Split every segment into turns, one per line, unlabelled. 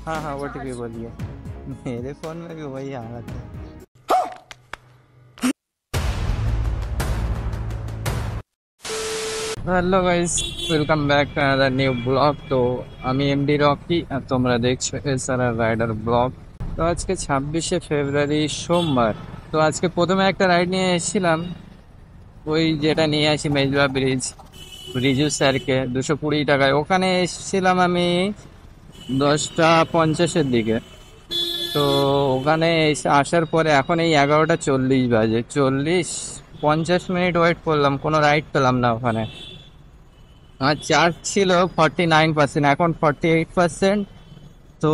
हाँ हाँ OTP बोलिए। मेरे फोन में भी वही हालत है। Hello guys, welcome back to another new blog. তো আমি এমডি রকি আর তোমরা দেখছো এসআরআর রাইডার ব্লগ। তো আজকে 26শে ফেব্রুয়ারি সোমবার। তো আজকে প্রথমে একটা রাইড নিয়ে এসেছিলাম, ওই যেটা নিয়ে আসি মেজবা ব্রিজ, রিজু স্যারকে 220 টাকায়। ওখানে এসেছিলাম আমি 10টা 50-এর দিকে। তো ওখানে আসার পরে এখন এই 11টা 40 বাজে, 40-50 মিনিট ওয়েট করলাম, কোনো রাইড পেলাম না ওখানে। আমার চার্জ ছিল 49%, এখন 48%। তো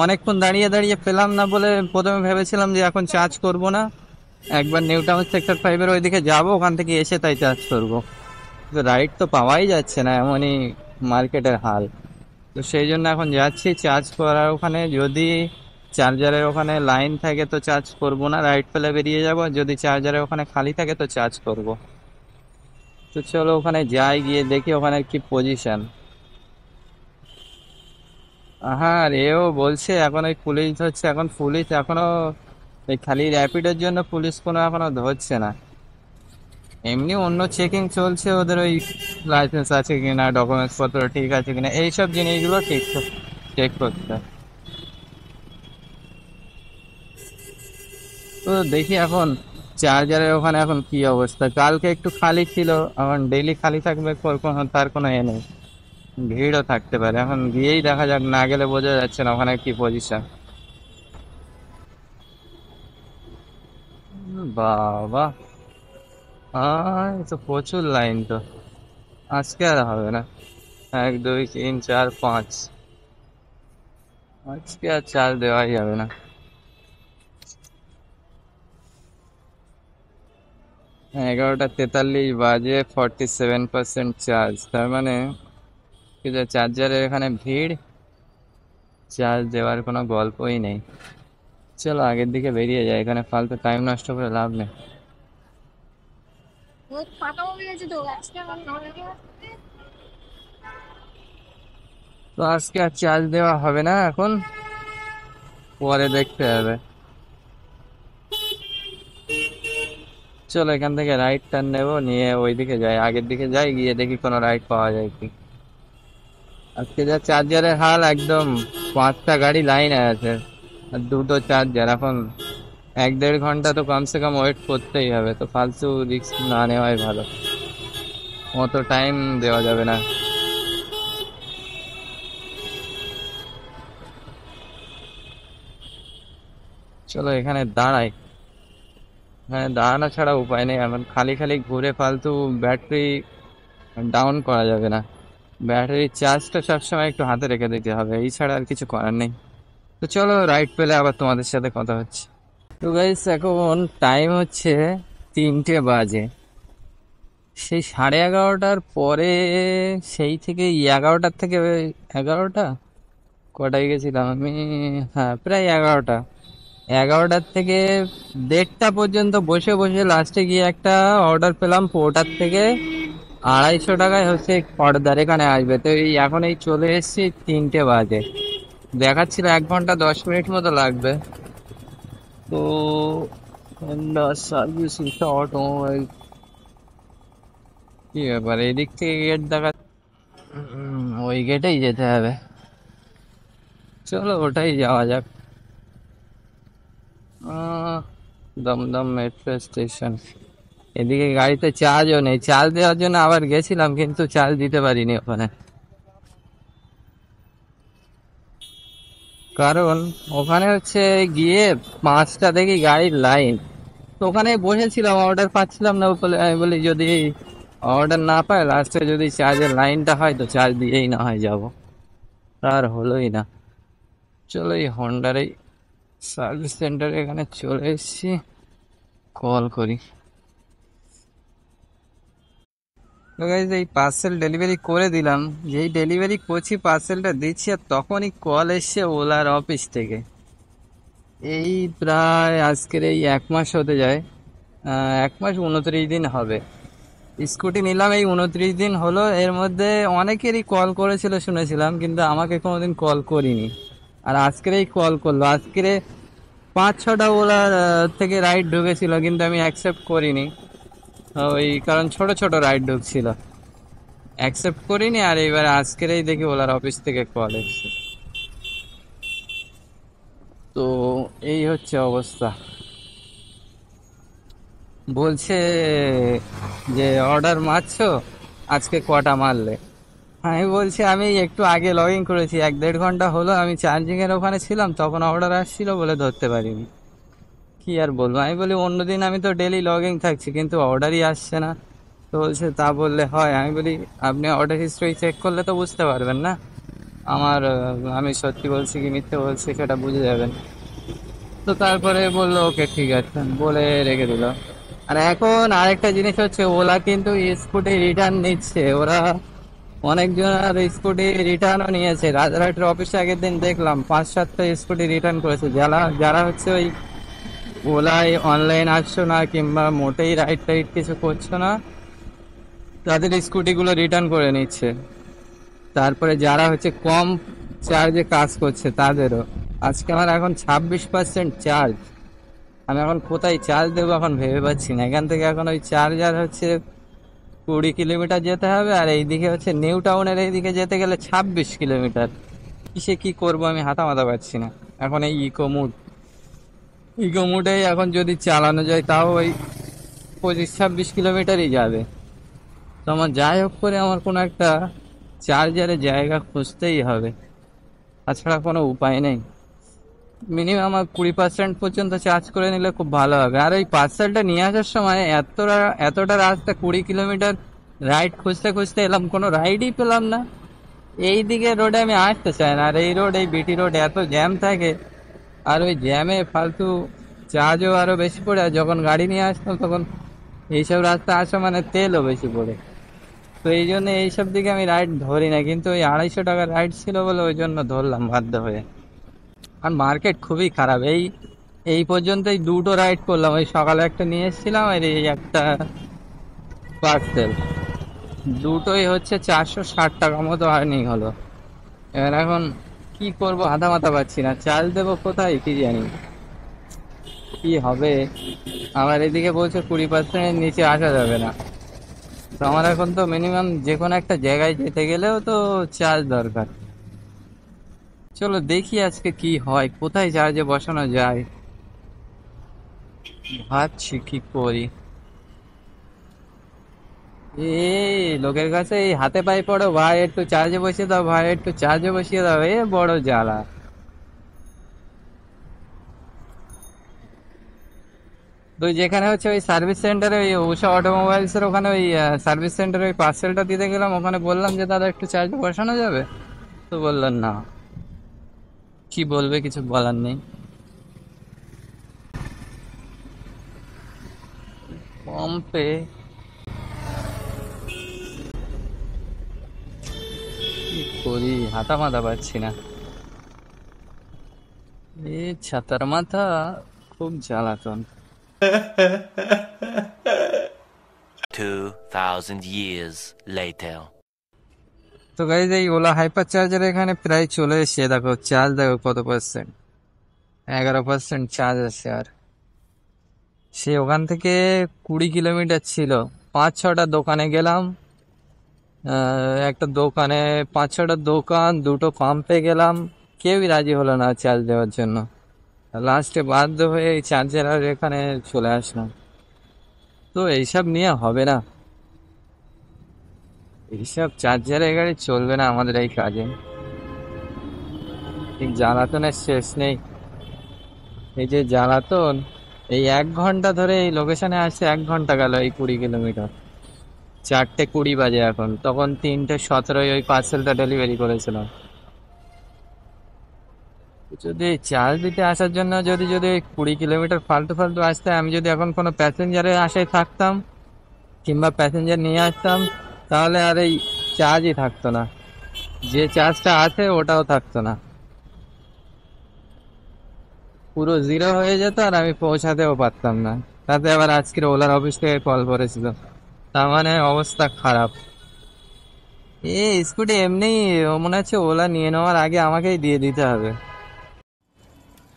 অনেকক্ষণ দাঁড়িয়ে দাঁড়িয়ে পেলাম না বলে প্রথমে ভেবেছিলাম যে এখন চার্জ করব না, একবার নিউ টাউন সেক্টর 5-এর ওইদিকে যাবো, ওখান থেকে এসে তাই চার্জ করবো। তো রাইড তো পাওয়াই যাচ্ছে না, এমনই মার্কেটের হাল। তো সেই জন্য এখন যাচ্ছি চার্জ করার ওখানে। যদি চার্জারের ওখানে লাইন থাকে তো চার্জ করব না, রাইড পেলে বেরিয়ে যাব। যদি চার্জারের ওখানে খালি থাকে তো চার্জ করব। তো চলো ওখানে যাই, গিয়ে দেখি ওখানে কি পজিশন। হ্যাঁ, এও বলছে এখন ওই পুলিশ ধরছে, এখন পুলিশ এখনো এই খালি র্যাপিডের জন্য পুলিশ কোনো এখনো ধরছে না। এমনি অন্য চেকিং চলছে ওদের, ওই লাইসেন্স আছে কিনা, ডকুমেন্টস পত্র ঠিক আছে কিনা, এইসব জিনিসগুলো ঠিক চেক করতে। তো দেখি এখন চার্জারের ওখানে এখন কি অবস্থা। কালকে একটু খালি ছিল, এখন ডেইলি খালি থাকবে তার কোনো এ নেই। ভিড়ও থাকতে পারে, এখন গিয়েই দেখা যাক, না গেলে বোঝা যাচ্ছে না ওখানে কি পজিশন। বাবা, তো প্রচুর লাইন তো। আজকে আর হবে না। 1 2 3 4 5, আজকে আর চার্জ দেওয়াই যাবে না। 11টা 43 বাজে, 47% চার্জ। তার মানে চার্জারের এখানে ভিড়, চার্জ দেওয়ার কোনো গল্পই নেই। চলো আগের দিকে বেরিয়ে যায়, এখানে ফালতু টাইম নষ্ট করে লাভ নেই। তো আজকে আর চার্জ দেওয়া হবে না, এখন পরে দেখতে হবে। চলো এখান থেকে রাইট টার্ন নেবো, নিয়ে ওইদিকে যাই, আগের দিকে যাই, গিয়ে দেখি কোনো রাইড পাওয়া যায় কি। আজকে যা চার্জারের হাল, একদম 5টা গাড়ি লাইনে আছে আর 2টো চার্জার। এখন 1 1.5 ঘন্টা তো কমসে কম ওয়েট করতেই হবে। তো ফালতু রিস্ক না নেওয়াই ভালো, অত টাইম দেওয়া যাবে না। চলো এখানে দাঁড়াই, এখানে দাঁড়ানো ছাড়া উপায় নেই। এখন খালি খালি ঘুরে ফালতু ব্যাটারি ডাউন করা যাবে না। ব্যাটারির চার্জটা সবসময় একটু হাতে রেখে দিতে হবে, এই ছাড়া আর কিছু করার নেই। তো চলো রাইড পেলে আবার তোমাদের সাথে কথা হচ্ছে। তো গাইস, এখন টাইম হচ্ছে 3টে বাজে। সেই 11:30টার পরে, সেই থেকে 11টার থেকে 11টা কটায় গেছিলাম আমি, হ্যাঁ প্রায় 11টা। 11টার থেকে 1:30টা পর্যন্ত বসে বসে লাস্টে গিয়ে একটা অর্ডার পেলাম, ওটার থেকে 250 টাকায় হচ্ছে পর্দার এখানে আসবে। তো এই এখন এই চলে এসেছি, 3টে বাজে, দেখাচ্ছিল 1 ঘন্টা 10 মিনিট মতো লাগবে। তো হন্ডা সার্ভিস অটোমোবাইল, কি ব্যাপার, এদিক থেকে গেট দেখা, ওই গেটেই যেতে হবে। চলো ওটাই যাওয়া যাক। Dumdum metro station. এদিকে গাড়িতে চার্জও নেই, চার্জ দেওয়ার জন্য আবার গেছিলাম কিন্তু চার্জ দিতে পারিনি ওখানে, কারণ ওখানে হচ্ছে গিয়ে 5টা দেখি গাড়ির লাইন। তো ওখানে বসেছিলাম, অর্ডার পাচ্ছিলাম না বলে আমি বলি যদি অর্ডার না পাই, লাস্টে যদি চার্জের লাইনটা হয় তো চার্জ দিয়েই না হয় যাবো। আর হলোই না। চলো এই হন্ডার এই সার্ভিস সেন্টারে এখানে চলে এসেছি, কল করি। তো গাইজ এই পার্সেল ডেলিভারি করে দিলাম, যেই ডেলিভারি করছি পার্সেলটা দিচ্ছি, আর তখনই কল এসছে ওলার অফিস থেকে। এই প্রায় আজকের এই 1 মাস হতে যায়, 1 মাস 29 দিন হবে। স্কুটি নিলাম এই 29 দিন হলো। এর মধ্যে অনেকেরই কল করেছিল শুনেছিলাম, কিন্তু আমাকে কোনোদিন কল করিনি। আর আজকেরই কল করলো। আজকে 5-6টা ওলা থেকে রাইড ঢুকেছিল, কিন্তু আমি অ্যাকসেপ্ট করিনি। ওই কারণ ছোট ছোট রাইড ঢুকছিল, অ্যাকসেপ্ট করিনি। আর এবার আজকেরই দেখি ওলার অফিস থেকে কল এসছে। তো এই হচ্ছে অবস্থা। বলছে যে অর্ডার মারছো, আজকে কটা মারলে? আমি বলছি আমি একটু আগে লগ ইন করেছি, 1-1.5 ঘন্টা হলো আমি চার্জিং এর ওখানে ছিলাম, তখন অর্ডার আসছিল বলে ধরতে পারিনি। কি আর বলবো, আমি বলি অন্যদিন আমি তো ডেলি লগ ইন থাকছি, কিন্তু অর্ডারই আসছে না। তো বলছে তা বললে হয়? আমি বলি আপনি অর্ডার হিস্ট্রি চেক করলে তো বুঝতে পারবেন না আমার আমি সত্যি বলছি কি মিথ্যে বলছি সেটা বুঝে যাবেন। তো তারপরে বললো ওকে ঠিক আছে, বলে রেখে দিল। আর এখন আরেকটা জিনিস হচ্ছে, ওলা কিন্তু স্কুটি রিটার্ন নিচ্ছে। ওরা অনেকজন আর স্কুটি রিটার্নও নিয়েছে। রাজারহাটের অফিসে আগের দিন দেখলাম 5-7টা স্কুটি রিটার্ন করেছে। যারা যারা হচ্ছে ওই ওলায় অনলাইন আসছো না কিংবা মোটেই রাইড টাইড কিছু করছো না, তাদের স্কুটিগুলো রিটার্ন করে নিচ্ছে। তারপরে যারা হচ্ছে কম চার্জে কাজ করছে তাদেরও। আজকে আমার এখন 26% চার্জ। আমি এখন কোথায় চার্জ দেবো এখন ভেবে পাচ্ছি না। এখান থেকে এখন ওই চার্জার হচ্ছে 20 কিলোমিটার যেতে হবে, আর এইদিকে হচ্ছে নিউ টাউনের এইদিকে যেতে গেলে 26 কিলোমিটার। কিসে কি করবো আমি হাতা মাথা পাচ্ছি না। এখন এই ইকো মুডে এখন যদি চালানো যায় তাও ওই 25-26 কিলোমিটারই যাবে। তো আমার যাই হোক করে আমার কোনো একটা চার্জারের জায়গা খুঁজতেই হবে, তাছাড়া কোনো উপায় নেই। মিনিমাম আমার 20% পর্যন্ত চার্জ করে নিলে খুব ভালো হবে। আর ওই পার্সেলটা নিয়ে আসার সময় এতটা রাস্তা 20 কিলোমিটার রাইড খুঁজতে খুঁজতে এলাম, কোনো রাইডই পেলাম না। এই দিকে রোডে আমি আসতে চাই না, আর এই রোড, এই বিটি রোড এত জ্যাম থাকে। আর ওই জ্যামে ফালতু চার্জও আরো বেশি পড়ে। আর যখন গাড়ি নিয়ে আসতাম তখন এইসব রাস্তা আসা মানে তেলও বেশি পড়ে। তো এই জন্য এইসব দিকে আমি রাইড ধরি না, কিন্তু ওই 250 টাকার রাইড ছিল বলে ওই জন্য ধরলাম বাধ্য হয়ে। আর মার্কেট খুবই খারাপ। এই এই পর্যন্তই 2টো রাইড করলাম। ওই সকালে একটা নিয়ে এসেছিলাম, আর এই একটা পার্সেল। দুটোই হচ্ছে 460 টাকা মতো আর্নিং হলো। এবার এখন কি করব আধা মাথা পাচ্ছি না, চার্জ দেবো কোথায় কি জানি কি হবে। আমার এদিকে বলছে 20%-এর নিচে আসা যাবে না। তো আমার এখন তো মিনিমাম যে কোনো একটা জায়গায় যেতে গেলেও তো চার্জ দরকার। চলো দেখি আজকে কি হয়, কোথায় চার্জে বসানো যায়, ভাবছি কি করি। লোকের কাছে এই হাতে পায়ে পড়ো, ভাই একটু চার্জে বসিয়ে দাও, ভাই একটু চার্জে বসিয়ে দাও, বড় জ্বালা। তো যেখানে হচ্ছে ওই সার্ভিস সেন্টারে, ওই উষা অটোমোবাইলস এর ওখানে ওই সার্ভিস সেন্টারে ওই পার্সেলটা দিতে গেলাম, ওখানে বললাম যে দাদা একটু চার্জে বসানো যাবে? তো বললেন না। কি বলবে, কিছু বলার নেই। পম্পে কি করি হাতা মাথা পাচ্ছি না। ছাতার মাথা, খুব জ্বালাতন।
2000 years later.
তো গাইজ এই ওলা হাইপার চার্জার এখানে প্রায় চলে এসে, দেখো চার্জ দেখো কত পার্সেন্ট, 11% চার্জ আছে। আর সে ওখান থেকে 20 কিলোমিটার ছিল। 5-6টা দোকানে গেলাম, একটা দোকানে 5-6টা দোকান, 2টো পাম্পে গেলাম, কেউই রাজি হলো না চার্জ দেওয়ার জন্য। লাস্টে বাধ্য হয়ে এই চার্জার আর এখানে চলে আসলাম। তো এইসব নিয়ে হবে না, এইসব চার্জারের গাড়ি চলবে না আমাদের এই কাজে। ঠিক জ্বালাতনের শেষ নেই। এই যে জ্বালাতন, এই 1 ঘন্টা ধরে এই লোকেশনে আসছে, 1 ঘন্টা গেল এই 20 কিলোমিটার। 4টে 20 বাজে এখন, তখন 3টে 17 ওই পার্সেলটা ডেলিভারি করেছিলাম। যদি চার্জ দিতে আসার জন্য যদি যদি ওই 20 কিলোমিটার ফালতু ফালতু আসতে, আমি যদি এখন কোনো প্যাসেঞ্জারের আশায় থাকতাম কিংবা প্যাসেঞ্জার নিয়ে আসতাম, তাহলে আর এই চার্জই থাকতো না। যে চার্জটা আছে ওটাও থাকতো না, পুরো জিরো হয়ে যেত, আর আমি পৌঁছাতেও পারতাম না। তাতে আবার আজকের ওলার অফিস থেকে কল করেছিল, তার মানে অবস্থা খারাপ। স্কুটি এমনি মনে হচ্ছে ওলা নিয়ে নেওয়ার আগে আমাকেই দিয়ে দিতে হবে।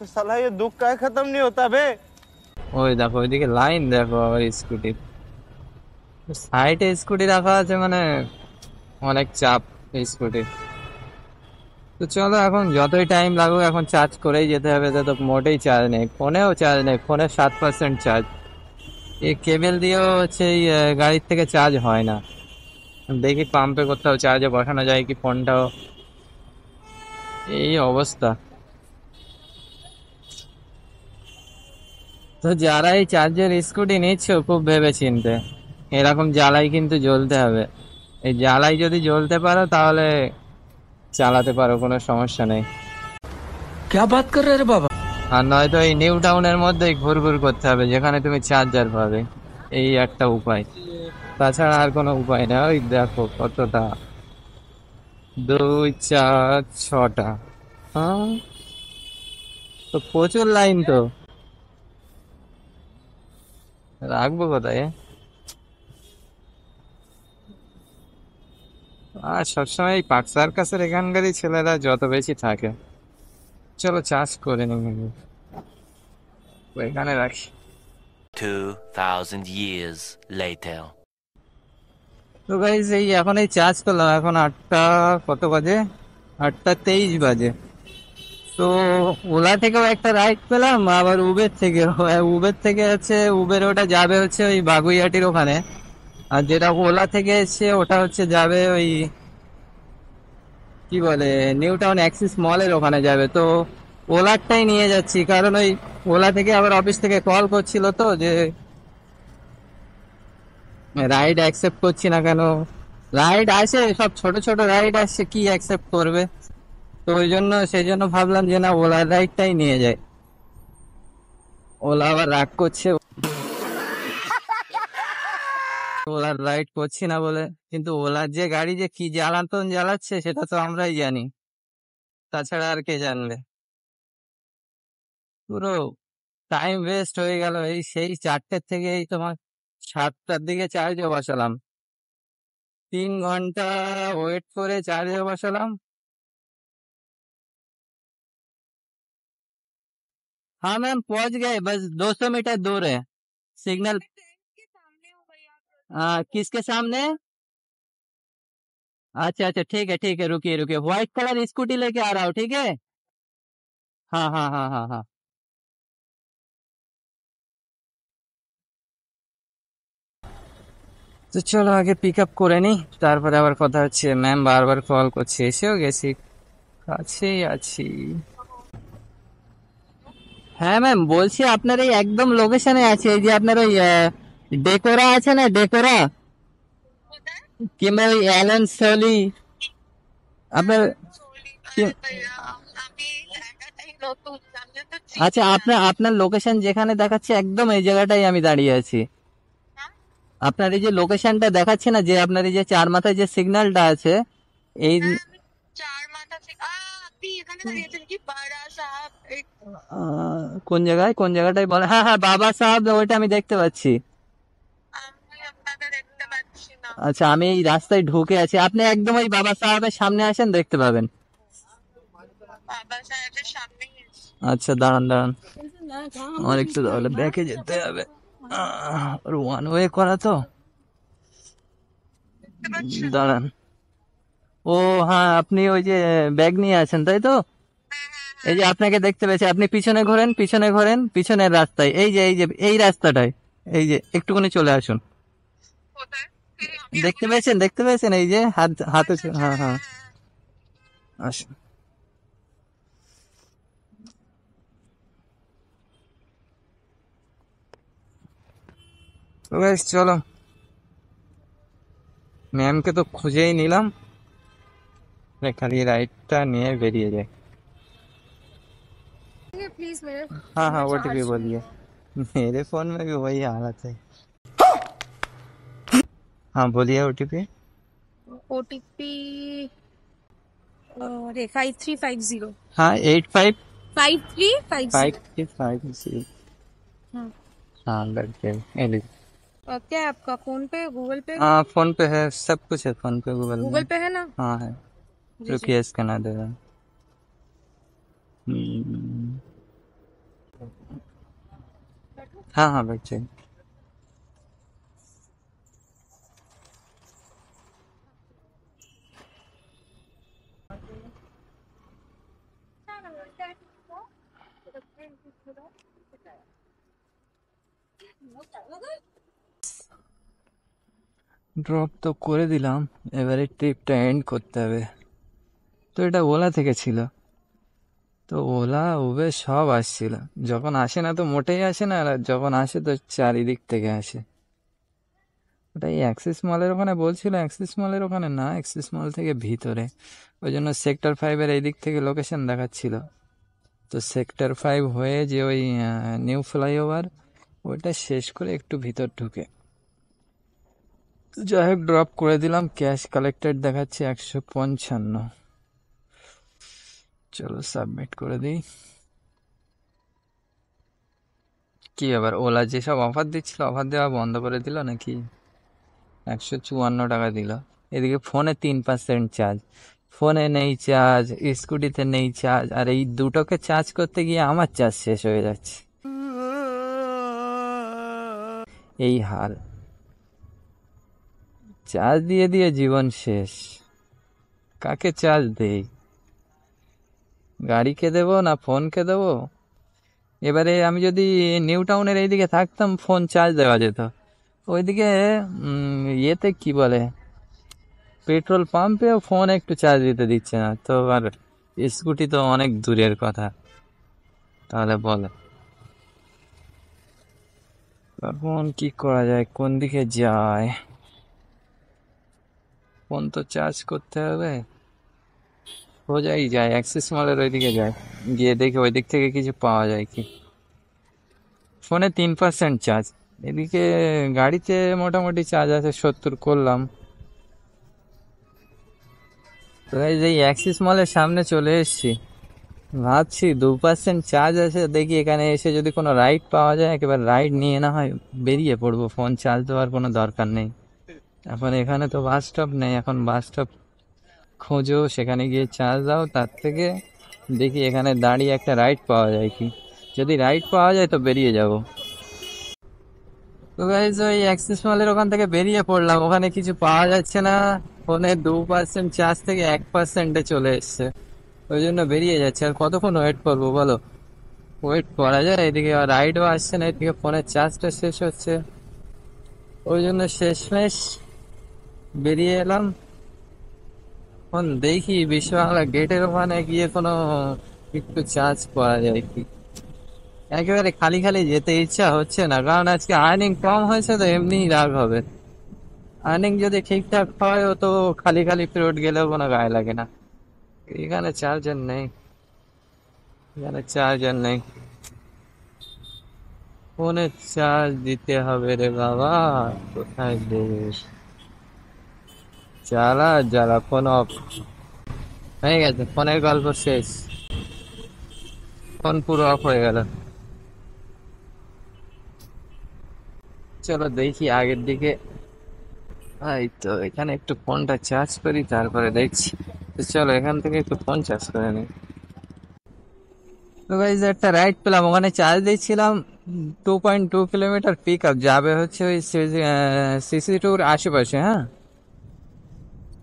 तो साला ये दुख का खत्म नहीं होता बे।
ওই দেখো ওইদিকে লাইন দেখো আবার স্কুটির সাইডে স্কুটি রাখা আছে মানে অনেক চাপ স্কুটির। তো চলো এখন যতই টাইম লাগুক এখন চার্জ করেই যেতে হবে, তো মোটেই চার্জ নেই, ফোনেও চার্জ নেই, ফোনে 7% চার্জ। এই কেবল দিয়েও হচ্ছে এই গাড়ির থেকে চার্জ হয় না। দেখি পাম্পে কোথাও চার্জে বসানো যায় কি ফোনটাও। এই অবস্থা। তো যারা এই চার্জের স্কুটি নিচ্ছ খুব ভেবে চিনতে, এরকম জ্বালাই কিন্তু জ্বলতে হবে। এই জ্বালাই যদি জ্বলতে পারো তাহলে চালাতে পারো, কোনো সমস্যা নেই।
क्या बात कर रहे रे बाबा।
আর নয়তো এই নিউ টাউনের মধ্যেই ঘুরঘুর করতে হবে যেখানে তুমি চার্জার পাবে, এই একটা উপায়, তাছাড়া আর কোনো উপায় নেই। ওই দেখো কতটা, 2 4 6টা। হ্যাঁ, তো প্রচুর লাইন তো। রাখবো কোথায়? আর সবসময় এই পার্ক সার্কাসের এখানকারই ছেলেরা যত বেশি থাকে। চলো চার্জ করে নিই, এখানে রাখি।
2000 years later.
তো গাইজ এই এখন এই চার্জ করলাম, এখন 8টা কত বাজে, 8টা 23 বাজে। তো ওলা থেকেও একটা রাইড পেলাম, আবার উবের থেকে হচ্ছে উবের ওটা যাবে হচ্ছে ওই বাগুইয়াটির ওখানে, আর যেটা ওলা থেকে এসছে ওটা হচ্ছে যাবে ওই কি বলে নিউ টাউন অ্যাক্সিস মলের ওখানে যাবে। তো ওলারটাই নিয়ে যাচ্ছি, কারণ ওই ওলা থেকে আবার অফিস থেকে কল করছিল তো যে রাইড অ্যাকসেপ্ট করছি না কেন। রাইড আসে, সব ছোট ছোট রাইড আসছে, কি অ্যাকসেপ্ট করবে। তো সেই জন্য ভাবলাম যে না ওলার রাইডটাই নিয়ে যায়। ওলা আবার রাগ করছে ওলার রাইড করছি না বলে, কিন্তু ওলার যে গাড়ি যে কি জ্বালাতন জ্বালাচ্ছে সেটা তো আমরাই জানি, তাছাড়া আর কে জানবে। পুরো টাইম ওয়েস্ট হয়ে গেল। সেই 4টের থেকে এই তোমার 7টার দিকে চার্জে বসালাম, 3 ঘন্টা ওয়েট করে চার্জে বসালাম। हाँ मैम पहुंच गए, बस 200 मीटर दूर है सिग्नल। किसके सामने? अच्छा अच्छा ठीक है रुकिए रुकिए, व्हाइट कलर स्कूटी लेके आ रहा हूँ, ठीक है। हाँ हाँ हाँ हाँ हाँ। তো চলো আগে পিক আপ করে নি, তারপরে আবার কথা হচ্ছে। ম্যাম বারবার কল করছে, এসেও গেছি, কাছেই আছি। হ্যাঁ ম্যাম বলছি আপনার এই একদম লোকেশনে আছে, এই যে আপনার ওই ডেকোরা আছে না, ডেকোরা কিংবা ওই অ্যালেন সলি আপনার কি- আচ্ছা আপনার লোকেশন যেখানে দেখাচ্ছে একদম এই জায়গাটাই আমি দাঁড়িয়ে আছি। আপনার এই যে লোকেশনটা দেখাচ্ছে না, যে আপনার এই যে 4 মাথায় যে সিগন্যালটা আছে, এই কোন জায়গাটায় বলে, হ্যাঁ হ্যাঁ বাবা সাহেব, ওইটা আমি দেখতে পাচ্ছি। আচ্ছা আমি এই রাস্তায় ঢুকে আছি, আপনি একদম ওই বাবা সাহেবের সামনে আসেন, দেখতে পাবেন। আচ্ছা দাঁড়ান দাঁড়ান, আমার একটু তাহলে ব্যাকে যেতে হবে, ওয়ান ওয়ে করা তো। দাঁড়ান, ও হ্যাঁ আপনি ওই যে ব্যাগ নিয়ে আছেন তাই তো। এই যে আপনাকে দেখতে পেয়েছি, আপনি পিছনে ঘোরেন, পিছনের রাস্তায়, এই রাস্তাটায়, এই যে একটুখানি চলে আসুন। দেখতে পেয়েছেন এই যে হাতে, হ্যাঁ হ্যাঁ আসুন। তো guys, চলো ম্যামকে তো খুঁজেই নিলাম, খালি রাইডটা নিয়ে বেরিয়ে যায়।
प्लीज मेरे
हाँ हाँ
फोन में
ओटीपी
चार्ज
बोलिए, मेरे फोन में भी वही हालत है। हाँ बोलिए ओटीपी।
ओटीपी अरे 5350
हाँ 85
5350
5350।
हाँ
हाँ लड़के
क्या है आपका फोन पे गूगल पे
हाँ फोन पे है, सब कुछ है फोन पे, गूगल
गूगल
में।
पे है ना
हाँ है,
जी,
रुकिए स्कैनर दे रहा हूँ। हाँ हाँ बैठ जाइए। ড্রপ তো করে দিলাম, এবারে ট্রিপটা এন্ড করতে হবে। তো এটা ওলা থেকে ছিল, তো ওলা উবের সব আসছিল। যখন আসে না তো মোটেই আসে না, আর যখন আসে তো চারিদিক থেকে আসে। ওটাই অ্যাক্সিস মলের ওখানে বলছিল, অ্যাক্সিস মলের ওখানে না, অ্যাক্সিস মল থেকে ভিতরে। ওই জন্য সেক্টর 5-এর এই দিক থেকে লোকেশন দেখাচ্ছিল। তো সেক্টর 5 হয়ে যে ওই নিউ ফ্লাইওভার, ওইটা শেষ করে একটু ভিতর ঢুকে। তো যাই হোক ড্রপ করে দিলাম, ক্যাশ কালেক্টেড দেখাচ্ছে 155। চলো সাবমিট করে দিই। কি আবার ওলা যেসব অফার দিচ্ছিল, অফার দেওয়া বন্ধ করে দিল নাকি? 154 টাকা দিল। এদিকে ফোনে 3% চার্জ, ফোনে নেই চার্জ, স্কুটিতে নেই চার্জ, আর এই দুটোকে চার্জ করতে গিয়ে আমার চার্জ শেষ হয়ে যাচ্ছে। এই হাল, চার্জ দিয়ে দিয়ে জীবন শেষ। কাকে চার্জ দেই? গাড়িকে দেবো না ফোনকে দেবো? এবারে আমি যদি নিউ টাউনের এইদিকে থাকতাম, ফোন চার্জ দেওয়া যেত। ওইদিকে ইয়েতে কি বলে, পেট্রোল পাম্পেও ফোন একটু চার্জ দিতে দিচ্ছে না তো। আর স্কুটি তো অনেক দূরের কথা। তাহলে বলে এখন কি করা যায়, কোন দিকে যায়? ফোন তো চার্জ করতে হবে। সোজাই যায়, অ্যাক্সিস মলের ওইদিকে যায়, গিয়ে দেখে ওই দিক থেকে কিছু পাওয়া যায় কি। ফোনে 3% চার্জ, এদিকে গাড়িতে মোটামুটি চার্জ আছে 70 করলাম। তো এই যে অ্যাক্সিস মলের সামনে চলে এসেছি, ভাবছি 2% চার্জ আছে, দেখি এখানে এসে যদি কোনো রাইড পাওয়া যায় একেবারে রাইড নিয়ে না হয় বেরিয়ে পড়বো। ফোন চার্জ দেওয়ার কোনো দরকার নেই। এখন এখানে তো বাস স্টপ নেই, এখন বাস স্টপ খোঁজো, সেখানে গিয়ে চার্জ দাও। তার থেকে দেখি এখানে দাঁড়িয়ে একটা রাইড পাওয়া যায় কি। যদি রাইড পাওয়া যায় তো বেরিয়ে যাব। তো গাইজ ওই অ্যাক্সিস মলের ওখান থেকে বেরিয়ে পড়লাম, ওখানে কিছু পাওয়া যাচ্ছে না। ফোনের 2% চার্জ থেকে 1%-এ চলে এসছে, ওই জন্য বেরিয়ে যাচ্ছে। আর কতক্ষণ ওয়েট করবো বলো? ওয়েট করা যায়? এদিকে রাইডও আসছে না, এদিকে ফোনের চার্জটা শেষ হচ্ছে, ওই জন্য শেষমেশ বেরিয়ে এলাম। এখন দেখি বিশ্ববাংলা গেটের ওখানে গিয়ে কোনো একটু চার্জ করা যায় কি। একেবারে খালি খালি যেতে ইচ্ছা হচ্ছে না, কারণ আজকে আর্নিং কম হয়েছে তো এমনিই রাগ হবে। আর্নিং যদি ঠিকঠাক হয় ও তো খালি খালি ফেরত গেলেও কোনো গায়ে লাগে না। এখানে চার্জার নেই, এখানে চার্জার নেই, ফোনে চার্জ দিতে হবে রে বাবা। কোথায় দেশ, জ্বালা জ্বালা, ফোন অফ হয়ে গেছে, ফোনের গল্প শেষ, ফোন পুরো অফ হয়ে গেল। চলো দেখি আগের দিকে। এই তো এখানে একটু ফোনটা চার্জ করি, তারপরে দেখছি। তো চলো এখান থেকে একটু ফোন চার্জ করে নিই। তো গাইজ একটা রাইড পেলাম, ওখানে চার্জ দিচ্ছিলাম। 2.2 কিলোমিটার পিক আপ যাবে হচ্ছে ওই সিসি2-র আশেপাশে, হ্যাঁ।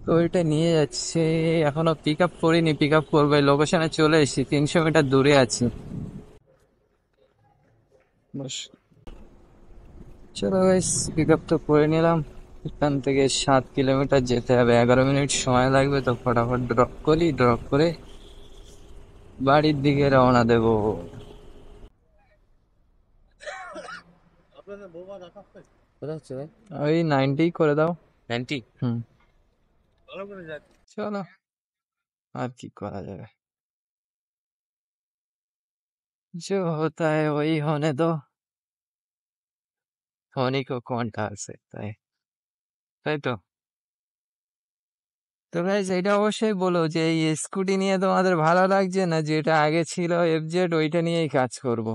তো ওইটা নিয়ে যাচ্ছে, এখনো পিক আপ করিনি, পিক আপ করবো। লোকেশনে চলে এসেছি, 300 মিটার দূরে আছি। বস, চলো গাইস পিক আপ তো করে নিলাম। এখান থেকে 7 কিলোমিটার যেতে হবে, 11 মিনিট সময় লাগবে। তো ফটাফট ড্রপ করি, ড্রপ করে বাড়ির দিকে রওনা দেবো।
কোথায় হচ্ছে ভাই?
ওই 90 করে দাও।
90?
হুম, চলো আর কি করা যাবে, जो होता है वही होने दो, होने को कौन टाल सकता है, তাই তো। তো গাইস এটা অবশ্যই বলো যে এই স্কুটি নিয়ে তোমাদের ভালো লাগছে না, যেটা আগে ছিল এফজেড, ওইটা নিয়েই কাজ করব।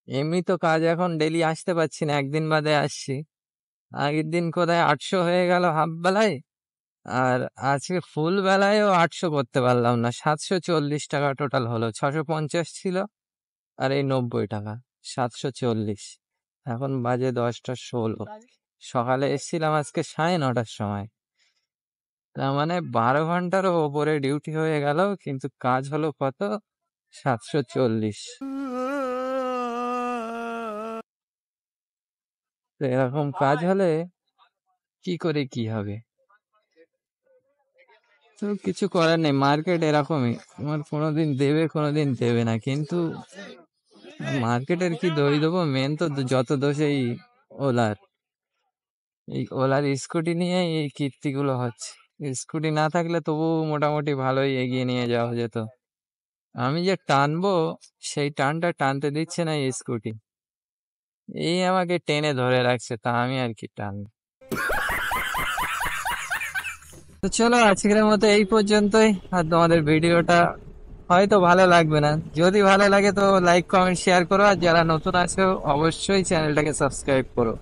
এমনি তো কাজ এখন ডেলি আসতে পারছি না, একদিন বাদে আসছি। আগের দিন কোথায় 800 হয়ে গেল হাফ বেলায়, আর আজকে ফুল বেলায়ও 800 করতে পারলাম না। 740 টাকা টোটাল হলো, 650 ছিল আর এই 90 টাকা, 740। এখন বাজে 10টা 16। সকালে এসেছিলাম আজকে 9:30টার সময়। তার মানে 12 ঘন্টারও ওপরে ডিউটি হয়ে গেল, কিন্তু কাজ হলো কত? 740। তো এরকম কাজ হলে কি করে কি হবে? তো কিছু করার নেই, মার্কেট এরকমই। তোমার কোনোদিন দেবে কোনোদিন দেবে না, কিন্তু মার্কেটের কি দোষ দেবো? মেন তো যত দোষ এই ওলার। এই ওলার স্কুটি নিয়ে এই কীর্তিগুলো হচ্ছে। স্কুটি না থাকলে তবু মোটামুটি ভালোই এগিয়ে নিয়ে যাওয়া যেত। আমি যে টানবো সেই টানটা টানতে দিচ্ছে না এই স্কুটি, এই আমাকে টেনে ধরে রাখছে, তা আমি আর কি টানবো। তো চলো আজকের মতো এই পর্যন্তই। আর তোমাদের ভিডিওটা হয়তো ভালো লাগবে না, যদি ভালো লাগে তো লাইক কমেন্ট শেয়ার করো, আর যারা নতুন আছো অবশ্যই চ্যানেলটাকে সাবস্ক্রাইব করো।